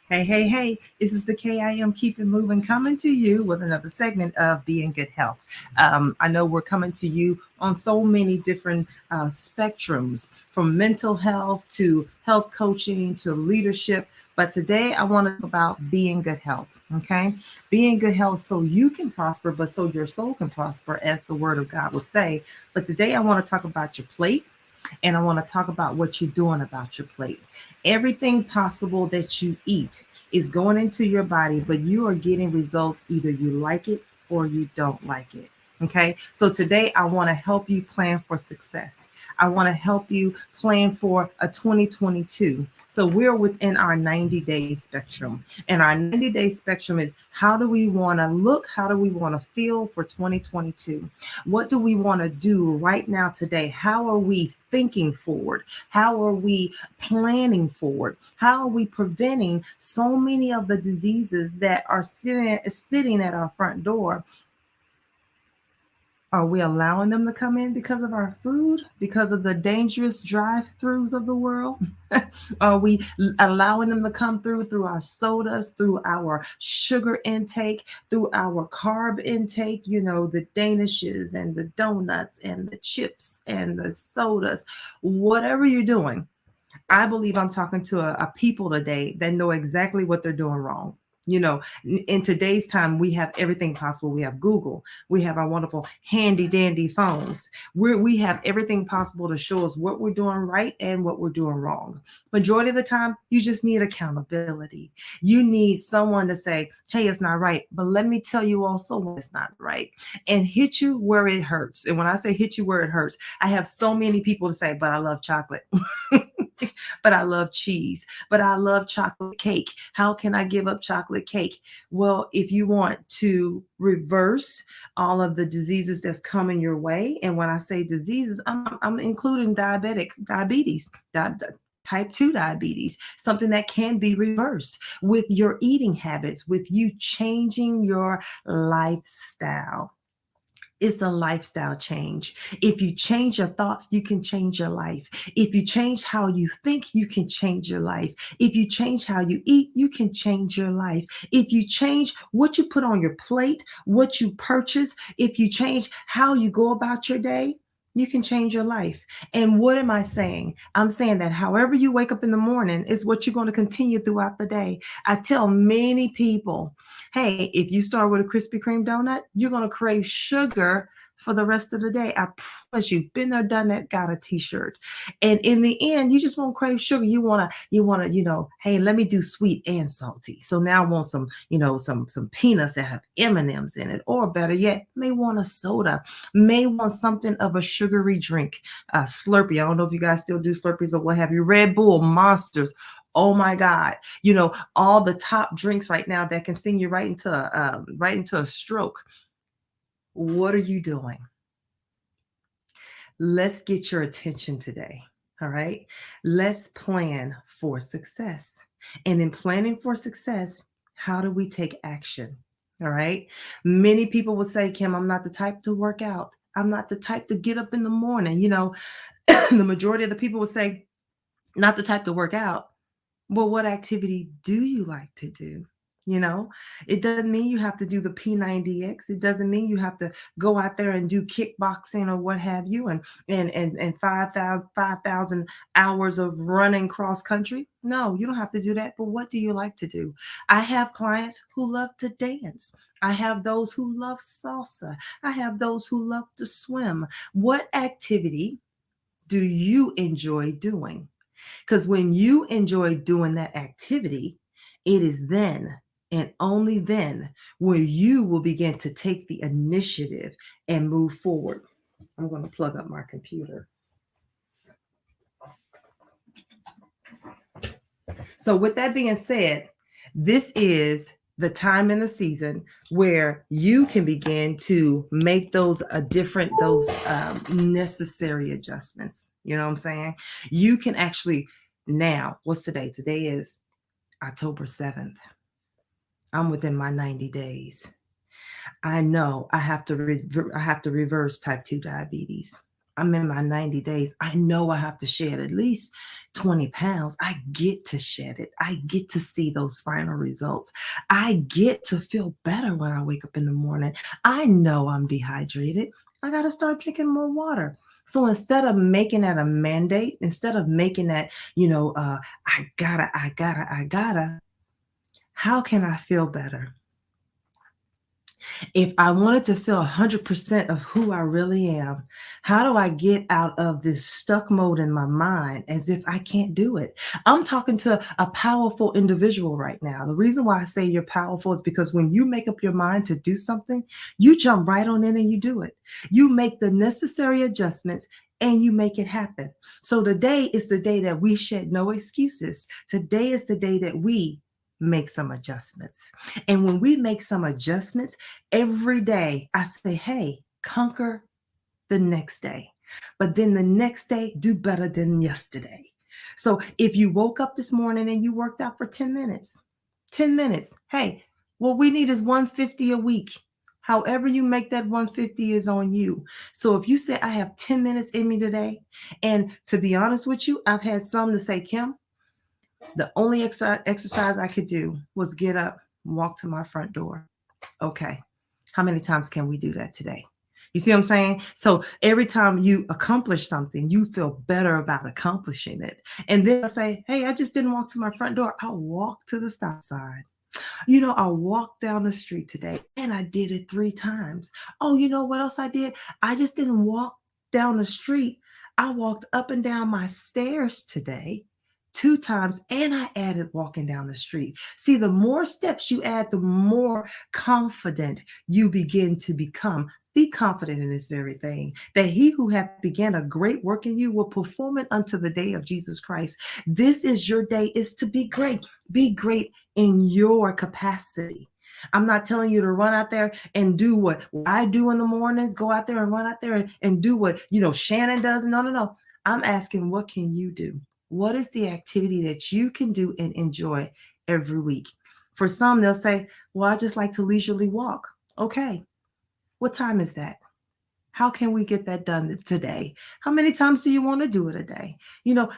Hey, hey, hey, this is the KIM Keep It Moving coming to you with another segment of Be in Good Health. I know we're coming to you on so many different spectrums, from mental health to health coaching to leadership. But today I want to talk about being good health, okay? Being good health so you can prosper, but so your soul can prosper, as the word of God would say. But today I want to talk about your plate, and I want to talk about what you're doing about your plate. Everything possible that you eat is going into your body, but you are getting results either you like it or you don't like it. Okay, so today I want to help you plan for success. I want to help you plan for a 2022. So we're within our 90-day spectrum. And our 90-day spectrum is, how do we want to look? How do we want to feel for 2022? What do we want to do right now today? How are we thinking forward? How are we planning forward? How are we preventing so many of the diseases that are sitting at our front door? Are we allowing them to come in because of our food, because of the dangerous drive-throughs of the world? Are we allowing them to come through our sodas, through our sugar intake, through our carb intake, the danishes and the donuts and the chips and the sodas, whatever you're doing? I believe I'm talking to a people today that know exactly what they're doing wrong. In today's time, we have everything possible. We have Google. We have our wonderful handy dandy phones. We have everything possible to show us what we're doing right and what we're doing wrong. Majority of the time, you just need accountability. You need someone to say, hey, it's not right, but let me tell you also when it's not right, and hit you where it hurts. And when I say hit you where it hurts, I have so many people to say, but I love chocolate. But I love cheese, but I love chocolate cake. How can I give up chocolate cake? Well, if you want to reverse all of the diseases that's coming your way, and when I say diseases, I'm including diabetes, type 2 diabetes, something that can be reversed with your eating habits, with you changing your lifestyle. It's a lifestyle change. If you change your thoughts, you can change your life. If you change how you think, you can change your life. If you change how you eat, you can change your life. If you change what you put on your plate, what you purchase, if you change how you go about your day, you can change your life. And what am I saying? I'm saying that however you wake up in the morning is what you're going to continue throughout the day. I tell many people, hey, if you start with a Krispy Kreme donut, you're going to crave sugar for the rest of the day. I promise you, been there, done that, got a t-shirt. And in the end, you just won't crave sugar. You want to, hey, let me do sweet and salty. So now I want some peanuts that have M&Ms in it, or better yet, may want a soda, may want something of a sugary drink, Slurpee. I don't know if you guys still do Slurpees or what have you, Red Bull, Monsters. Oh my God. All the top drinks right now that can send you right into a stroke. What are you doing? Let's get your attention today. All right. Let's plan for success. And in planning for success, how do we take action? All right. Many people would say, Kim, I'm not the type to work out. I'm not the type to get up in the morning. The majority of the people would say, not the type to work out. Well, what activity do you like to do? You know, it doesn't mean you have to do the P90X. It doesn't mean you have to go out there and do kickboxing or what have you, and 5,000 hours of running cross country. No, you don't have to do that. But what do you like to do? I have clients who love to dance. I have those who love salsa. I have those who love to swim. What activity do you enjoy doing? Because when you enjoy doing that activity, it is then and only then where you will begin to take the initiative and move forward. I'm going to plug up my computer. So, with that being said, this is the time in the season where you can begin to make those necessary adjustments. You know what I'm saying? You can actually now. What's today? Today is October 7th. I'm within my 90 days. I know I have to reverse type 2 diabetes. I'm in my 90 days. I know I have to shed at least 20 pounds. I get to shed it. I get to see those final results. I get to feel better when I wake up in the morning. I know I'm dehydrated. I got to start drinking more water. So instead of making that a mandate, instead of making that, I gotta, how can I feel better? If I wanted to feel 100% of who I really am, how do I get out of this stuck mode in my mind as if I can't do it? I'm talking to a powerful individual right now. The reason why I say you're powerful is because when you make up your mind to do something, you jump right on in and you do it. You make the necessary adjustments and you make it happen. So today is the day that we shed no excuses. Today is the day that we make some adjustments. And when we make some adjustments, every day I say, hey, conquer the next day. But then the next day, do better than yesterday. So if you woke up this morning and you worked out for 10 minutes, 10 minutes, hey, what we need is 150 a week. However, you make that 150 is on you. So if you say, I have 10 minutes in me today, and to be honest with you, I've had some to say, Kim, the only exercise I could do was get up, walk to my front door. Okay. How many times can we do that today? You see what I'm saying? So every time you accomplish something, you feel better about accomplishing it. And then I say, hey, I just didn't walk to my front door. I'll walk to the stop sign. I walked down the street today and I did it 3 times. Oh, you know what else I did? I just didn't walk down the street. I walked up and down my stairs today 2 times and I added walking down the street. See, the more steps you add, the more confident you begin to become. Be confident in this very thing, that he who hath began a great work in you will perform it unto the day of Jesus Christ. This is your day, is to be great. Be great in your capacity. I'm not telling you to run out there and do what I do in the mornings, go out there and run out there and do what, Shannon does. No, no, no. I'm asking, what can you do? What is the activity that you can do and enjoy every week? For some, they'll say, well, I just like to leisurely walk. Okay. What time is that? How can we get that done today? How many times do you want to do it a day?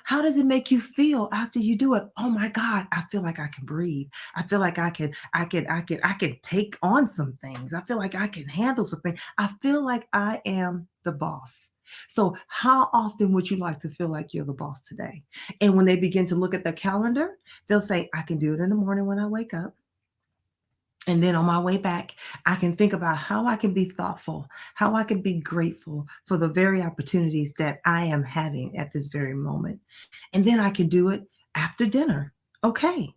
How does it make you feel after you do it? Oh my God, I feel like I can breathe. I feel like I can take on some things. I feel like I can handle something. I feel like I am the boss. So how often would you like to feel like you're the boss today? And when they begin to look at their calendar, they'll say, I can do it in the morning when I wake up. And then on my way back, I can think about how I can be thoughtful, how I can be grateful for the very opportunities that I am having at this very moment. And then I can do it after dinner. Okay,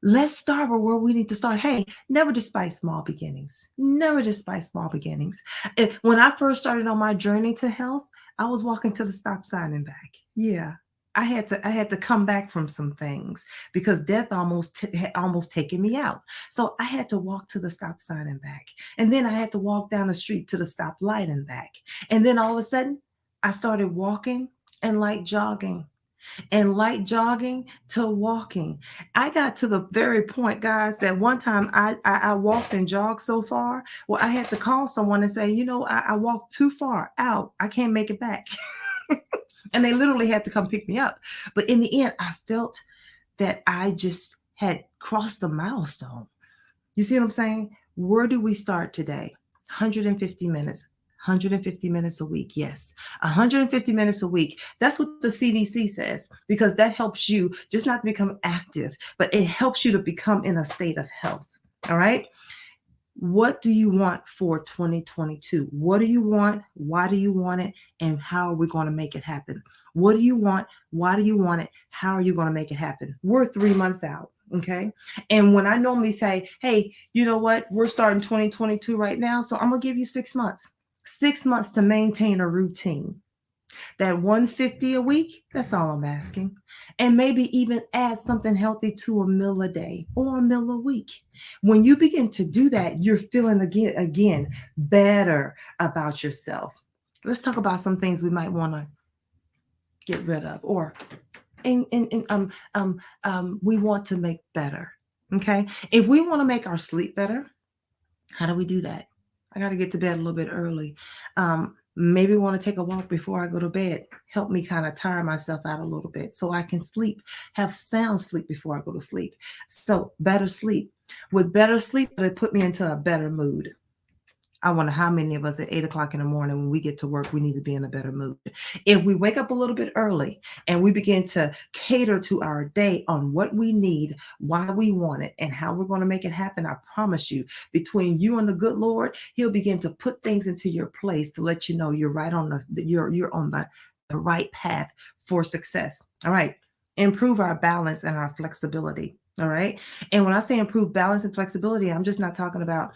let's start with where we need to start. Hey, never despise small beginnings. Never despise small beginnings. When I first started on my journey to health, I was walking to the stop sign and back. Yeah. I had to come back from some things because death had almost taken me out. So I had to walk to the stop sign and back. And then I had to walk down the street to the stop light and back. And then all of a sudden, I started walking and light jogging and light jogging to walking. I got to the very point, guys, that one time I walked and jogged so far. Well, I had to call someone and say, I walked too far out. I can't make it back. And they literally had to come pick me up. But in the end, I felt that I just had crossed a milestone. You see what I'm saying? Where do we start today? 150 minutes. 150 minutes a week. Yes. 150 minutes a week. That's what the CDC says, because that helps you just not to become active, but it helps you to become in a state of health. All right. What do you want for 2022? What do you want? Why do you want it? And how are we going to make it happen? What do you want? Why do you want it? How are you going to make it happen? We're 3 months out. Okay. And when I normally say, hey, you know what? We're starting 2022 right now. So I'm going to give you 6 months, 6 months to maintain a routine. That 150 a week, that's all I'm asking. And maybe even add something healthy to a meal a day or a meal a week. When you begin to do that, you're feeling again better about yourself. Let's talk about some things we might want to get rid of, or we want to make better. Okay. If we want to make our sleep better, how do we do that? I got to get to bed a little bit early. Maybe want to take a walk before I go to bed. Help me kind of tire myself out a little bit so I can sleep, have sound sleep before I go to sleep. So better sleep. With better sleep, it put me into a better mood. I wonder how many of us at 8 o'clock in the morning when we get to work, we need to be in a better mood. If we wake up a little bit early and we begin to cater to our day on what we need, why we want it, and how we're going to make it happen, I promise you, between you and the good Lord, He'll begin to put things into your place to let you know you're right on you're on the right path for success. All right. Improve our balance and our flexibility. All right. And when I say improve balance and flexibility, I'm just not talking about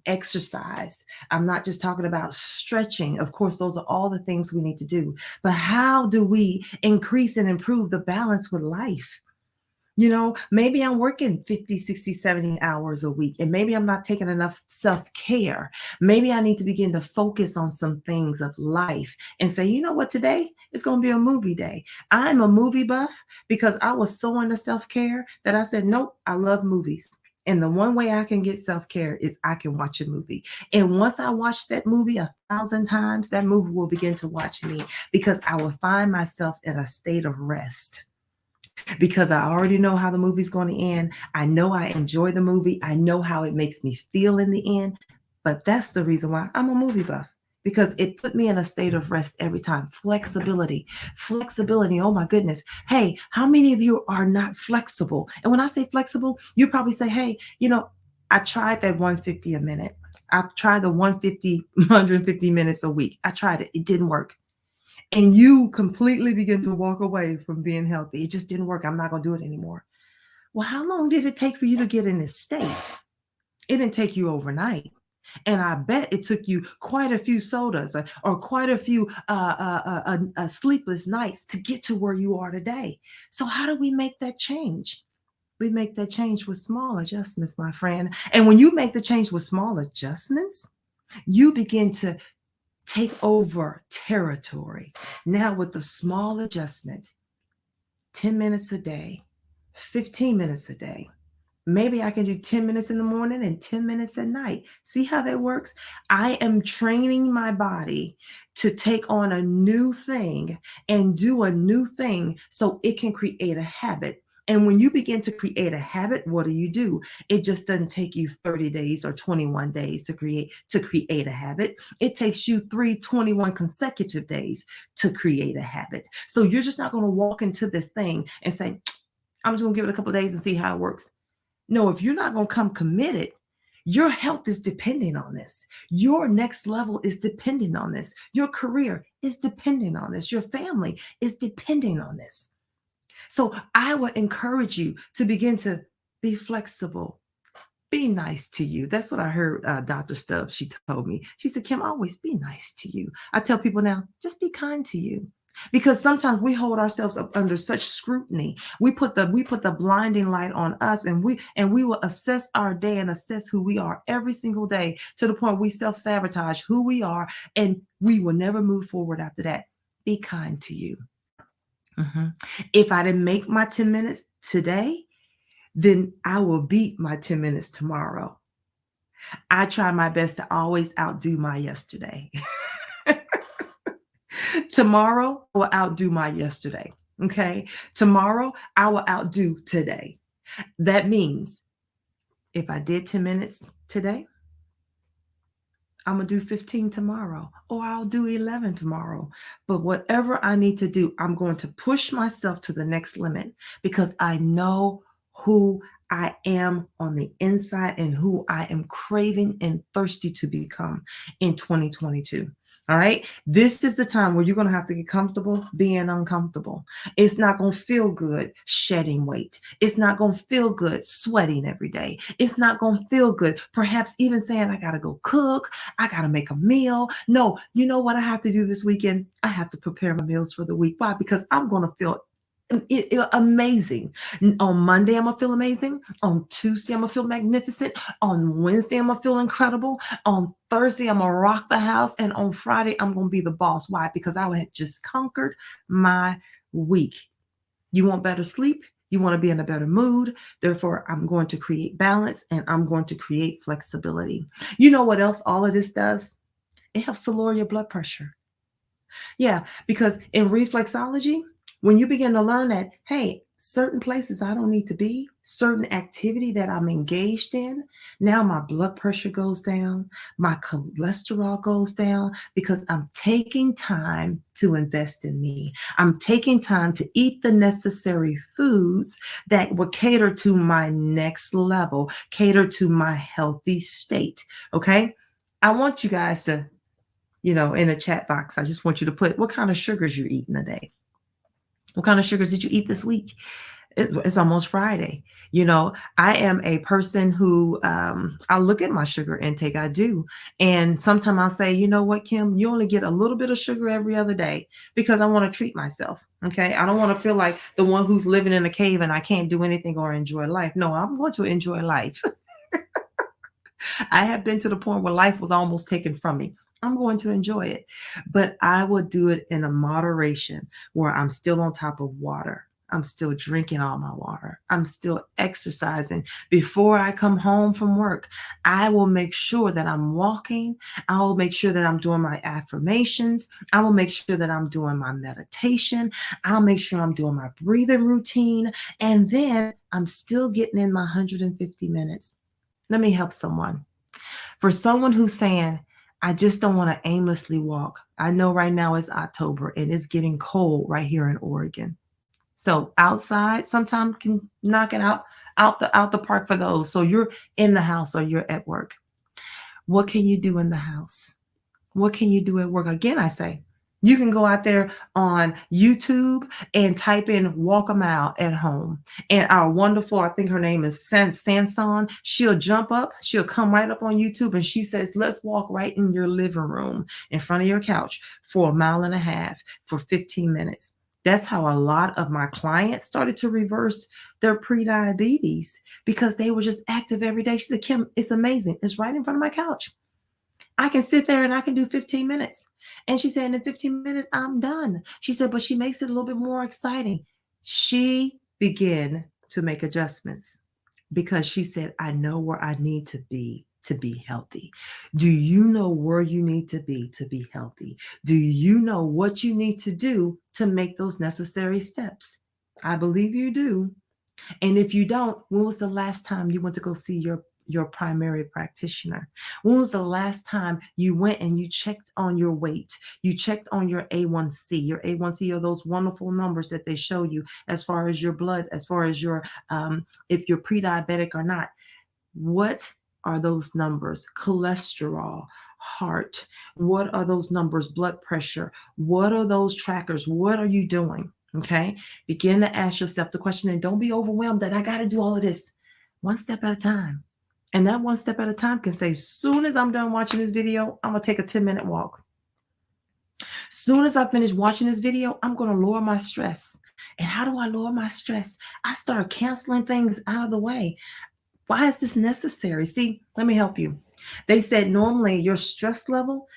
exercise. I'm not just talking about stretching. Of course, those are all the things we need to do. But how do we increase and improve the balance with life? Maybe I'm working 50, 60, 70 hours a week, and maybe I'm not taking enough self care. Maybe I need to begin to focus on some things of life and say, you know what, today it's going to be a movie day. I'm a movie buff because I was so into self care that I said, nope, I love movies. And the one way I can get self care is I can watch a movie. And once I watch that movie 1,000 times, that movie will begin to watch me because I will find myself in a state of rest because I already know how the movie's going to end. I know I enjoy the movie. I know how it makes me feel in the end. But that's the reason why I'm a movie buff because it put me in a state of rest every time. Flexibility, flexibility. Oh my goodness. Hey, how many of you are not flexible? And when I say flexible, you probably say, hey, I tried that 150 a minute. I've tried the 150 minutes a week. I tried it. It didn't work, and you completely begin to walk away from being healthy. It just didn't work. I'm not going to do it anymore. Well, how long did it take for you to get in this state? It didn't take you overnight. And I bet it took you quite a few sodas or quite a few sleepless nights to get to where you are today. So, how do we make that change? We make that change with small adjustments, my friend. And when you make the change with small adjustments, you begin to take over territory. Now, with the small adjustment, 10 minutes a day, 15 minutes a day. Maybe I can do 10 minutes in the morning and 10 minutes at night. See how that works? I am training my body to take on a new thing and do a new thing so it can create a habit. And when you begin to create a habit, what do? It just doesn't take you 30 days or 21 days to create a habit. It takes you 321 consecutive days to create a habit. So you're just not going to walk into this thing and say, I'm just going to give it a couple of days and see how it works. No, if you're not going to come committed, your health is dependent on this. Your next level is dependent on this. Your career is dependent on this. Your family is dependent on this. So I would encourage you to begin to be flexible. Be nice to you. That's what I heard Dr. Stubbs, she told me. She said, Kim, always be nice to you. I tell people now, just be kind to you. Because sometimes we hold ourselves up under such scrutiny. We put the blinding light on us, and we will assess our day and assess who we are every single day to the point we self-sabotage who we are, and we will never move forward after that. Be kind to you. Mhm. If I didn't make my 10 minutes today, then I will beat my 10 minutes tomorrow. I try my best to always outdo my yesterday. Tomorrow I will outdo my yesterday. Okay. Tomorrow I will outdo today. That means if I did 10 minutes today, I'm going to do 15 tomorrow, or I'll do 11 tomorrow. But whatever I need to do, I'm going to push myself to the next limit because I know who I am on the inside and who I am craving and thirsty to become in 2022. All right. This is the time where you're going to have to get comfortable being uncomfortable. It's not going to feel good shedding weight. It's not going to feel good sweating every day. It's not going to feel good, perhaps even saying, I got to go cook. I got to make a meal. No, you know what I have to do this weekend? I have to prepare my meals for the week. Why? Because I'm going to feel amazing. On Monday, I'm going to feel amazing. On Tuesday, I'm going to feel magnificent. On Wednesday, I'm going to feel incredible. On Thursday, I'm going to rock the house. And on Friday, I'm going to be the boss. Why? Because I had just conquered my week. You want better sleep? You want to be in a better mood. Therefore, I'm going to create balance and I'm going to create flexibility. You know what else all of this does? It helps to lower your blood pressure. Yeah, because in reflexology, when you begin to learn that, hey, certain places I don't need to be, certain activity that I'm engaged in, now my blood pressure goes down, my cholesterol goes down because I'm taking time to invest in me. I'm taking time to eat the necessary foods that will cater to my next level, cater to my healthy state. Okay. I want you guys to in the chat box, I just want you to put what kind of sugars you're eating a day. What kind of sugars did you eat this week? It's almost Friday. I am a person who I look at my sugar intake. I do. And sometimes I'll say, you know what, Kim, you only get a little bit of sugar every other day because I want to treat myself. Okay. I don't want to feel like the one who's living in a cave and I can't do anything or enjoy life. No, I'm going to enjoy life. I have been to the point where life was almost taken from me. I'm going to enjoy it, but I will do it in a moderation where I'm still on top of water. I'm still drinking all my water. I'm still exercising. Before I come home from work, I will make sure that I'm walking. I will make sure that I'm doing my affirmations. I will make sure that I'm doing my meditation. I'll make sure I'm doing my breathing routine. And then I'm still getting in my 150 minutes. Let me help someone. For someone who's saying, I just don't want to aimlessly walk. I know right now it's October and it's getting cold right here in Oregon. So outside sometimes can knock it out the park for those. So you're in the house or you're at work. What can you do in the house? What can you do at work? Again, I say, you can go out there on YouTube and type in walk a mile at home. And our wonderful, I think her name is Sanson, she'll jump up, she'll come right up on YouTube and she says, let's walk right in your living room in front of your couch for a mile and a half for 15 minutes. That's how a lot of my clients started to reverse their pre-diabetes because they were just active every day. She said, Kim, it's amazing. It's right in front of my couch. I can sit there and I can do 15 minutes. And she said, in 15 minutes, I'm done. She said, but she makes it a little bit more exciting. She began to make adjustments because she said, I know where I need to be healthy. Do you know where you need to be healthy? Do you know what you need to do to make those necessary steps? I believe you do. And if you don't, when was the last time you went to go see your primary practitioner? When was the last time you went and you checked on your weight? You checked on your A1C. Your A1C are those wonderful numbers that they show you as far as your blood, as far as your if you're pre-diabetic or not. What are those numbers? Cholesterol, heart. What are those numbers? Blood pressure. What are those trackers? What are you doing? Okay. Begin to ask yourself the question and don't be overwhelmed that I got to do all of this. One step at a time. And that one step at a time can say, soon as I'm done watching this video, I'm going to take a 10-minute walk. Soon as I finish watching this video, I'm going to lower my stress. And how do I lower my stress? I start canceling things out of the way. Why is this necessary? See, let me help you. They said normally your stress level,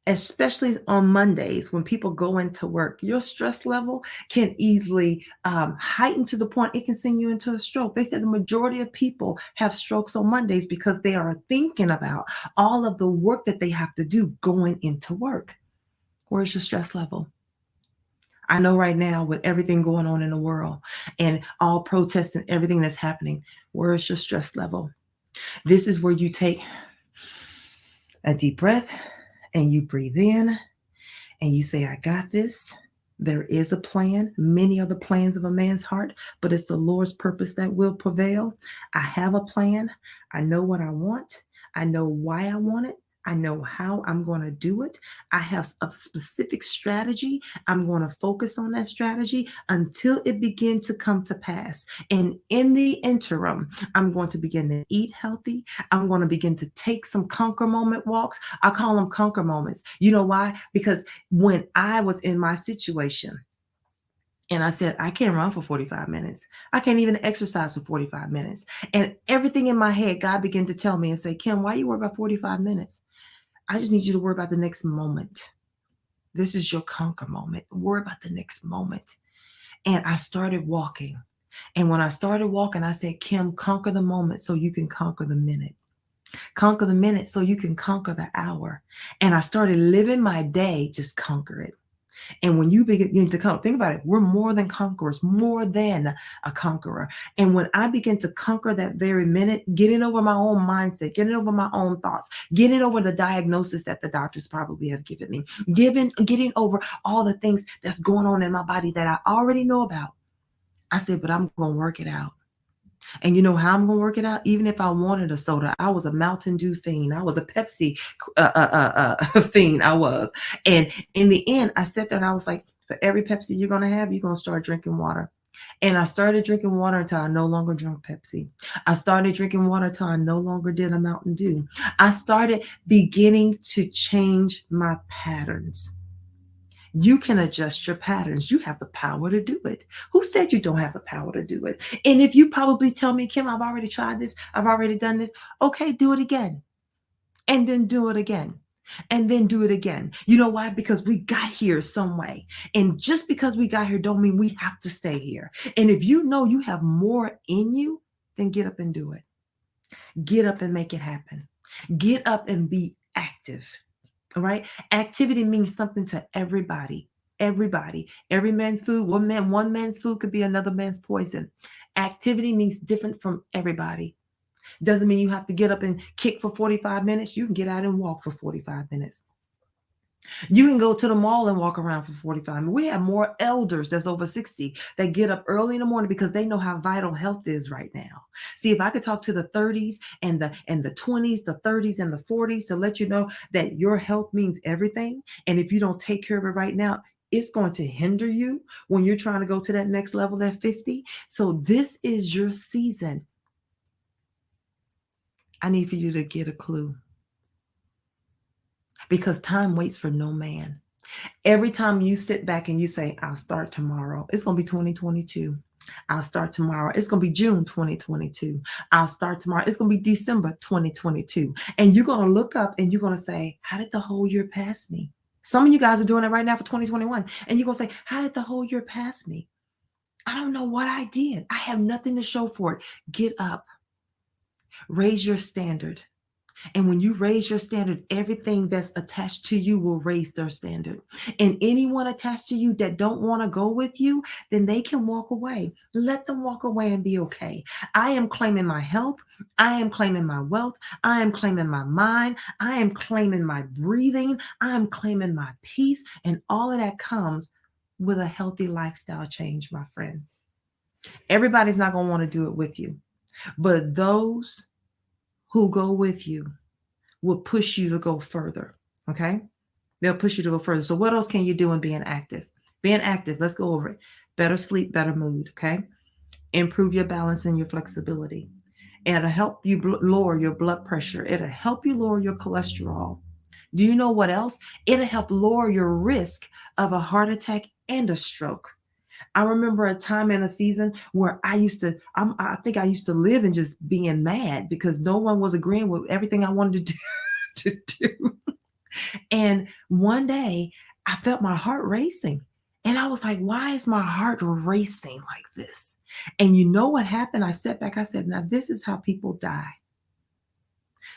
especially on Mondays when people go into work, your stress level can easily heighten to the point it can send you into a stroke. They said the majority of people have strokes on Mondays because they are thinking about all of the work that they have to do going into work. Where's your stress level? I know right now with everything going on in the world and all protests and everything that's happening, where's your stress level? This is where you take a deep breath and you breathe in and you say, I got this. There is a plan. Many are the plans of a man's heart, but it's the Lord's purpose that will prevail. I have a plan. I know what I want. I know why I want it. I know how I'm going to do it. I have a specific strategy. I'm going to focus on that strategy until it begins to come to pass. And in the interim, I'm going to begin to eat healthy. I'm going to begin to take some conquer moment walks. I call them conquer moments. You know why? Because when I was in my situation, and I said, I can't run for 45 minutes. I can't even exercise for 45 minutes. And everything in my head, God began to tell me and say, Kim, why are you worried about 45 minutes? I just need you to worry about the next moment. This is your conquer moment. Worry about the next moment. And I started walking. And when I started walking, I said, Kim, conquer the moment so you can conquer the minute. Conquer the minute so you can conquer the hour. And I started living my day, just conquer it. And when you begin to come, think about it, we're more than conquerors, more than a conqueror. And when I begin to conquer that very minute, getting over my own mindset, getting over my own thoughts, getting over the diagnosis that the doctors probably have given me, getting over all the things that's going on in my body that I already know about. I said, but I'm going to work it out. And you know how I'm going to work it out? Even if I wanted a soda, I was a Mountain Dew fiend. I was a Pepsi fiend. I was. And in the end, I sat there and I was like, for every Pepsi you're going to have, you're going to start drinking water. And I started drinking water until I no longer drank Pepsi. I started drinking water until I no longer did a Mountain Dew. I started beginning to change my patterns. You can adjust your patterns. You have the power to do it. Who said you don't have the power to do it? And if you probably tell me, Kim, I've already tried this, I've already done this, okay, do it again. And then do it again. And then do it again. You know why? Because we got here some way. And just because we got here don't mean we have to stay here. And if you know you have more in you, then get up and do it. Get up and make it happen. Get up and be active. All right. Activity means something to everybody. Everybody. Every man's food, one man's food could be another man's poison. Activity means different from everybody. Doesn't mean you have to get up and kick for 45 minutes. You can get out and walk for 45 minutes. You can go to the mall and walk around for 45 minutes. We have more elders that's over 60 that get up early in the morning because they know how vital health is right now. See, if I could talk to the 30s and the 20s, the 30s and the 40s to let you know that your health means everything. And if you don't take care of it right now, it's going to hinder you when you're trying to go to that next level at 50. So this is your season. I need for you to get a clue because time waits for no man. Every time you sit back and you say, I'll start tomorrow, it's going to be 2022. I'll start tomorrow. It's going to be June 2022. I'll start tomorrow. It's going to be December 2022. And you're going to look up and you're going to say, how did the whole year pass me? Some of you guys are doing it right now for 2021. And you're going to say, how did the whole year pass me? I don't know what I did. I have nothing to show for it. Get up. Raise your standard. And when you raise your standard, everything that's attached to you will raise their standard. And anyone attached to you that don't want to go with you, then they can walk away. Let them walk away and be okay. I am claiming my health. I am claiming my wealth. I am claiming my mind. I am claiming my breathing. I am claiming my peace. And all of that comes with a healthy lifestyle change, my friend. Everybody's not going to want to do it with you. But those who go with you will push you to go further. Okay. They'll push you to go further. So what else can you do in being active? Being active, let's go over it. Better sleep, better mood. Okay. Improve your balance and your flexibility. It'll help you lower your blood pressure. It'll help you lower your cholesterol. Do you know what else? It'll help lower your risk of a heart attack and a stroke. I remember a time in a season where I think I used to live in just being mad because no one was agreeing with everything I wanted to do. And one day I felt my heart racing. And I was like, why is my heart racing like this? And you know what happened? I sat back, I said, now this is how people die.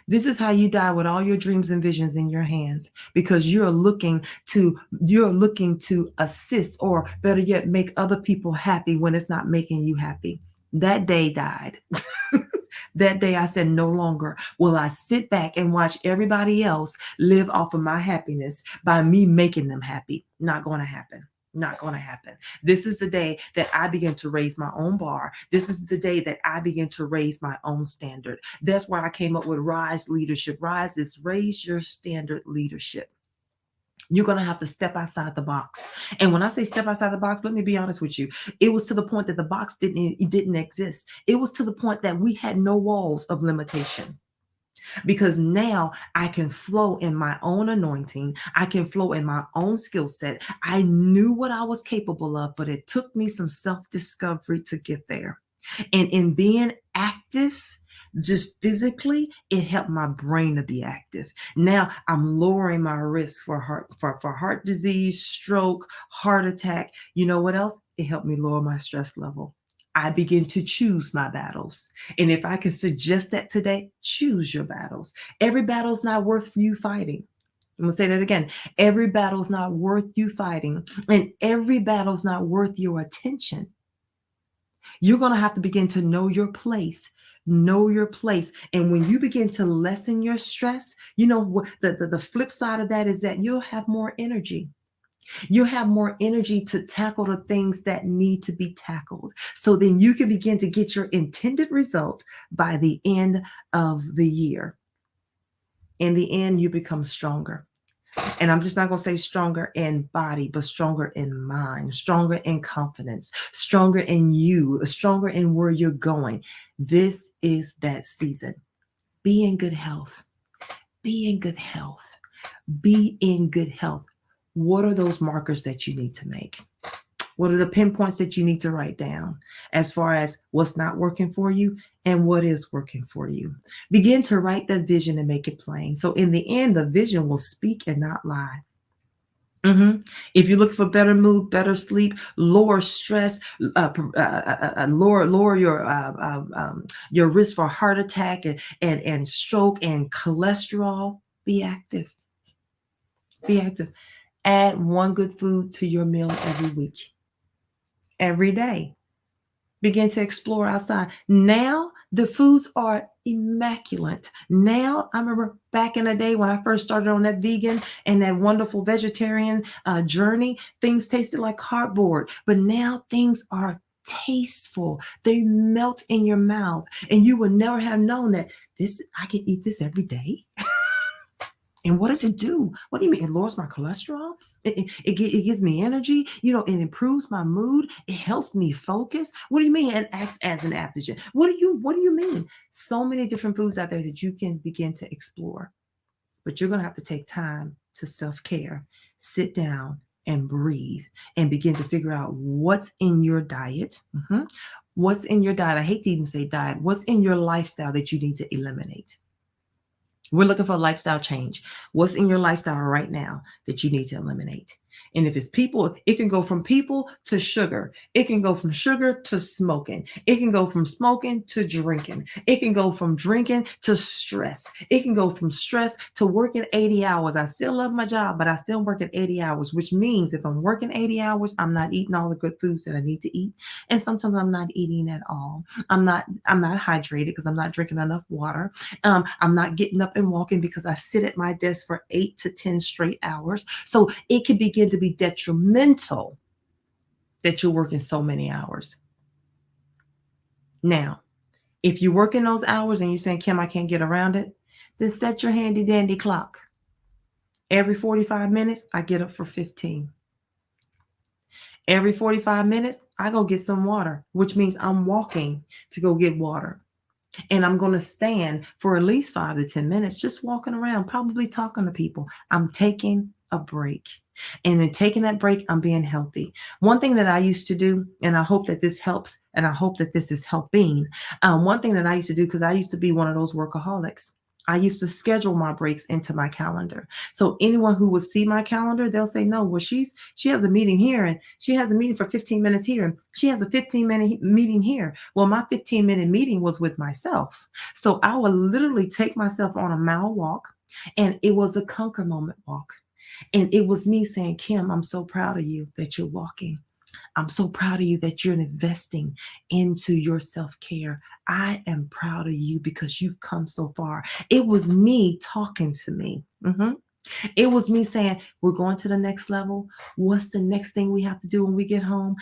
This is how you die with all your dreams and visions in your hands because you're looking to assist or better yet make other people happy when it's not making you happy. That day died. That day I said, no longer will I sit back and watch everybody else live off of my happiness by me making them happy. Not going to happen. Not going to happen. This is the day that I begin to raise my own bar. This is the day that I begin to raise my own standard. That's why I came up with Rise Leadership. Rise is raise your standard leadership. You're going to have to step outside the box. And when I say step outside the box, let me be honest with you. It was to the point that the box didn't exist. It was to the point that we had no walls of limitation. Because now I can flow in my own anointing. I can flow in my own skill set. I knew what I was capable of, but it took me some self-discovery to get there. And in being active, just physically, it helped my brain to be active. Now I'm lowering my risk for heart disease, stroke, heart attack. You know what else? It helped me lower my stress level. I begin to choose my battles. And if I can suggest that today, choose your battles. Every battle's not worth you fighting. I'm going to say that again. Every battle's not worth you fighting, and every battle's not worth your attention. You're going to have to begin to know your place. Know your place. And when you begin to lessen your stress, you know what the flip side of that is that you'll have more energy. You'll have more energy to tackle the things that need to be tackled. So then you can begin to get your intended result by the end of the year. In the end, you become stronger. And I'm just not going to say stronger in body, but stronger in mind, stronger in confidence, stronger in you, stronger in where you're going. This is that season. Be in good health. Be in good health. Be in good health. What are those markers that you need to make? What are the pinpoints that you need to write down as far as what's not working for you and what is working for you? Begin to write that vision and make it plain. So in the end, the vision will speak and not lie. If you look for better mood, better sleep, lower stress, lower your risk for heart attack and stroke and cholesterol, be active. Be active. Add one good food to your meal every week. Every day. Begin to explore outside. Now the foods are immaculate. Now I remember back in the day when I first started on that vegan and that wonderful vegetarian journey, things tasted like cardboard, but now things are tasteful. They melt in your mouth, and you would never have known that I could eat this every day. And what does it do? What do you mean? It lowers my cholesterol. It gives me energy. It improves my mood. It helps me focus. What do you mean? It acts as an adaptogen. What do you mean? So many different foods out there that you can begin to explore. But you're going to have to take time to self-care. Sit down and breathe and begin to figure out what's in your diet. What's in your diet? I hate to even say diet. What's in your lifestyle that you need to eliminate? We're looking for a lifestyle change. What's in your lifestyle right now that you need to eliminate? And if it's people, it can go from people to sugar. It can go from sugar to smoking. It can go from smoking to drinking. It can go from drinking to stress. It can go from stress to working 80 hours. I still love my job, but I still work at 80 hours, which means if I'm working 80 hours, I'm not eating all the good foods that I need to eat. And sometimes I'm not eating at all. I'm not hydrated because I'm not drinking enough water. I'm not getting up and walking because I sit at my desk for 8 to 10 straight hours. So it could begin to be detrimental that you're working so many hours. Now, if you work in those hours and you're saying, Kim, I can't get around it, then set your handy dandy clock. Every 45 minutes, I get up for 15. Every 45 minutes, I go get some water, which means I'm walking to go get water. And I'm going to stand for at least 5 to 10 minutes, just walking around, probably talking to people. I'm taking a break. And in taking that break, I'm being healthy. One thing that I used to do, and I hope that this helps, and I hope that this is helping. One thing that I used to do, because I used to be one of those workaholics, I used to schedule my breaks into my calendar. So anyone who would see my calendar, they'll say, no, well, she has a meeting here and she has a meeting for 15 minutes here and she has a 15-minute meeting here. Well, my 15-minute meeting was with myself. So I would literally take myself on a mile walk, and it was a conquer moment walk. And it was me saying, Kim, I'm so proud of you that you're walking. I'm so proud of you that you're investing into your self-care. I am proud of you because you've come so far. It was me talking to me. It was me saying, we're going to the next level. What's the next thing we have to do when we get home?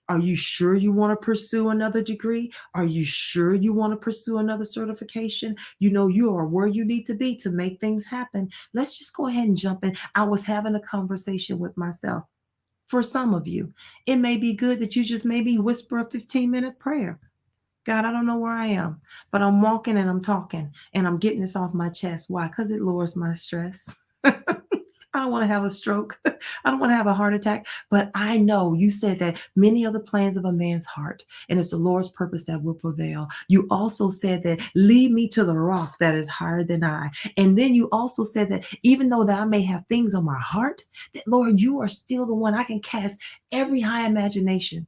Are you sure you want to pursue another degree? Are you sure you want to pursue another certification? You are where you need to be to make things happen. Let's just go ahead and jump in. I was having a conversation with myself. For some of you, it may be good that you just maybe whisper a 15-minute prayer. God, I don't know where I am, but I'm walking and I'm talking and I'm getting this off my chest. Why? Because it lowers my stress. I don't want to have a stroke. I don't want to have a heart attack. But I know you said that many are the plans of a man's heart, and it's the Lord's purpose that will prevail. You also said that lead me to the rock that is higher than I. And then you also said that even though that I may have things on my heart, that Lord, you are still the one I can cast every high imagination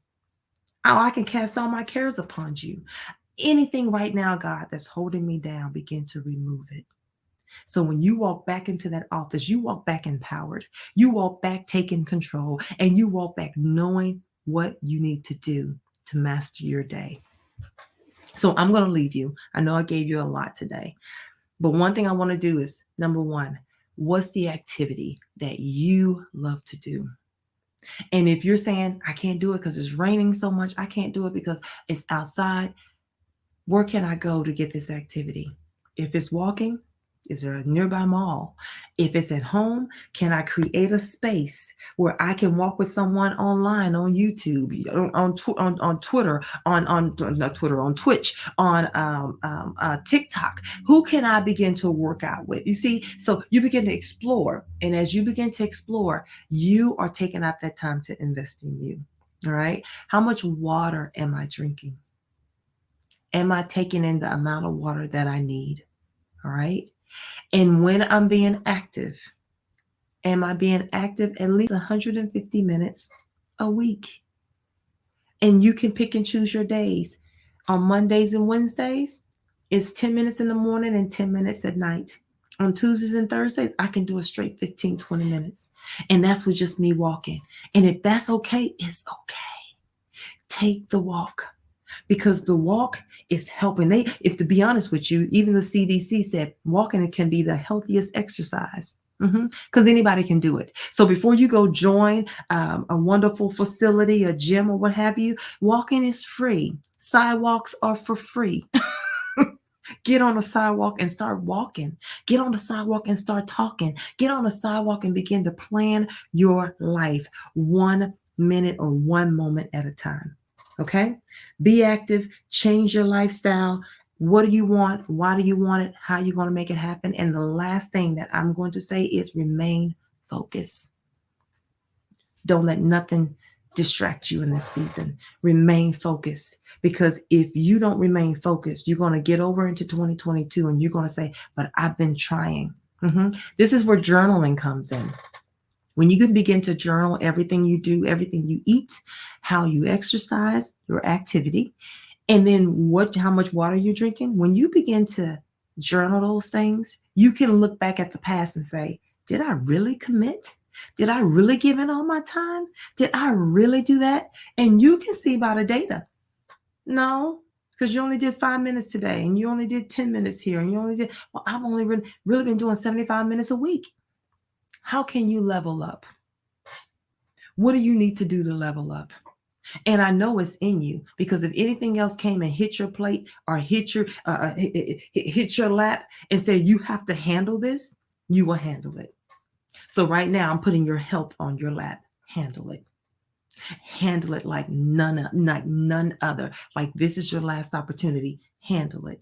Oh, I can cast all my cares upon you. Anything right now, God, that's holding me down, begin to remove it. So when you walk back into that office, you walk back empowered. You walk back taking control, and you walk back knowing what you need to do to master your day. So I'm going to leave you. I know I gave you a lot today, but one thing I want to do is number one, what's the activity that you love to do? And if you're saying, I can't do it because it's raining so much, I can't do it because it's outside, where can I go to get this activity? If it's walking, is there a nearby mall? If it's at home, can I create a space where I can walk with someone online on YouTube, on Twitter, on not Twitter, on Twitch, on TikTok? Who can I begin to work out with? You see, so you begin to explore, and as you begin to explore, you are taking out that time to invest in you. All right. How much water am I drinking? Am I taking in the amount of water that I need? All right. And when I'm being active, am I being active at least 150 minutes a week? And you can pick and choose your days. On Mondays and Wednesdays, it's 10 minutes in the morning and 10 minutes at night. On Tuesdays and Thursdays, I can do a straight 15, 20 minutes. And that's with just me walking. And if that's okay, it's okay. Take the walk, because the walk is helping. If to be honest with you, even the CDC said walking can be the healthiest exercise, because anybody can do it. So before you go join a wonderful facility, a gym or what have you, walking is free. Sidewalks are for free. Get on the sidewalk and start walking. Get on the sidewalk and start talking. Get on the sidewalk and begin to plan your life 1 minute or 1 moment at a time. Okay? Be active, change your lifestyle. What do you want? Why do you want it? How are you going to make it happen? And the last thing that I'm going to say is remain focused. Don't let nothing distract you in this season. Remain focused, because if you don't remain focused, you're going to get over into 2022 and you're going to say, but I've been trying. This is where journaling comes in. When you can begin to journal everything you do, everything you eat, how you exercise, your activity, and then how much water you're drinking. When you begin to journal those things, you can look back at the past and say, did I really commit? Did I really give in all my time? Did I really do that? And you can see by the data. No, because you only did 5 minutes today, and you only did 10 minutes here, and you only did, well, I've only really been doing 75 minutes a week. How can you level up? What do you need to do to level up? And I know it's in you, because if anything else came and hit your plate or hit your lap and said you have to handle this, you will handle it. So right now, I'm putting your health on your lap. Handle it. Handle it like none other. Like this is your last opportunity. Handle it.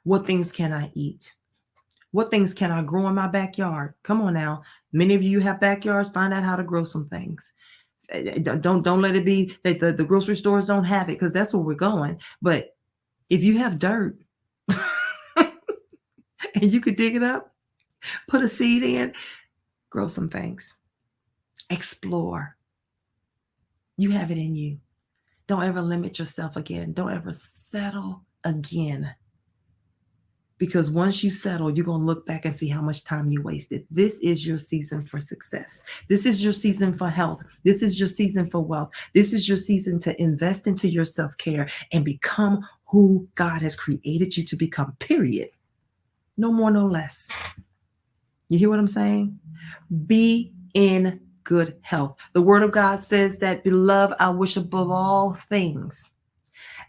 What things can I eat? What things can I grow in my backyard? Come on now. Many of you have backyards. Find out how to grow some things. Don't let it be that the grocery stores don't have it, because that's where we're going. But if you have dirt and you could dig it up, put a seed in, grow some things. Explore. You have it in you. Don't ever limit yourself again. Don't ever settle again. Because once you settle, you're going to look back and see how much time you wasted. This is your season for success. This is your season for health. This is your season for wealth. This is your season to invest into your self-care and become who God has created you to become, period. No more, no less. You hear what I'm saying? Be in good health. The word of God says that, beloved, I wish above all things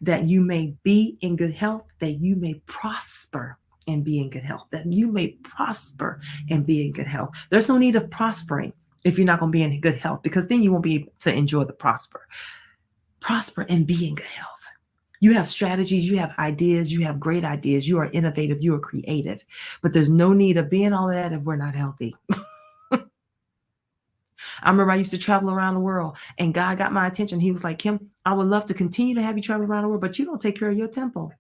that you may be in good health, that you may prosper and be in good health, that you may prosper and be in good health. There's no need of prospering if you're not going to be in good health, because then you won't be able to enjoy the prosper. Prosper and be in good health. You have strategies, you have ideas, you have great ideas, you are innovative, you are creative, but there's no need of being all of that if we're not healthy. I remember I used to travel around the world, and God got my attention. He was like, Kim, I would love to continue to have you travel around the world, but you don't take care of your temple.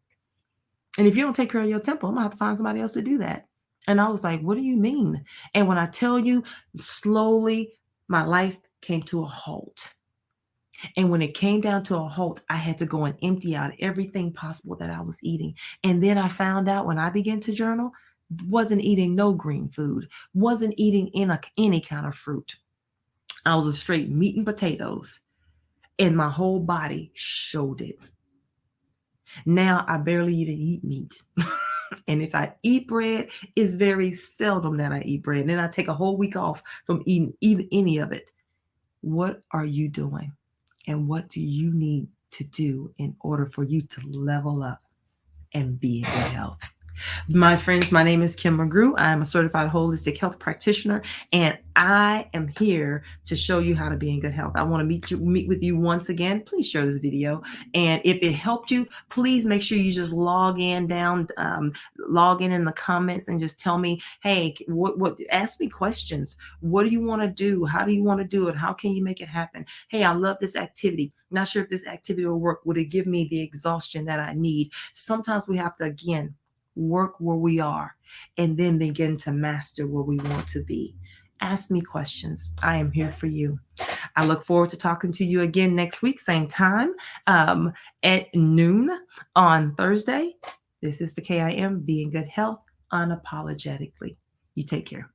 And if you don't take care of your temple, I'm going to have to find somebody else to do that. And I was like, what do you mean? And when I tell you, slowly, my life came to a halt. And when it came down to a halt, I had to go and empty out everything possible that I was eating. And then I found out when I began to journal, wasn't eating no green food, wasn't eating any kind of fruit. I was a straight meat and potatoes, and my whole body showed it. Now I barely even eat meat. And if I eat bread, it's very seldom that I eat bread. And then I take a whole week off from eating any of it. What are you doing? And what do you need to do in order for you to level up and be in good health? My friends, my name is Kim McGrew. I am a certified holistic health practitioner, and I am here to show you how to be in good health. I want to meet with you once again. Please share this video, and if it helped you, please make sure you just log in in the comments and just tell me, hey, ask me questions. What do you want to do? How do you want to do it? How can you make it happen? Hey, I love this activity. Not sure if this activity will work. Would it give me the exhaustion that I need? Sometimes we have to, again, work where we are and then begin to master where we want to be. Ask me questions. I am here for you. I look forward to talking to you again next week, same time, at noon on Thursday. This is the KIM, Be in Good Health unapologetically. You take care.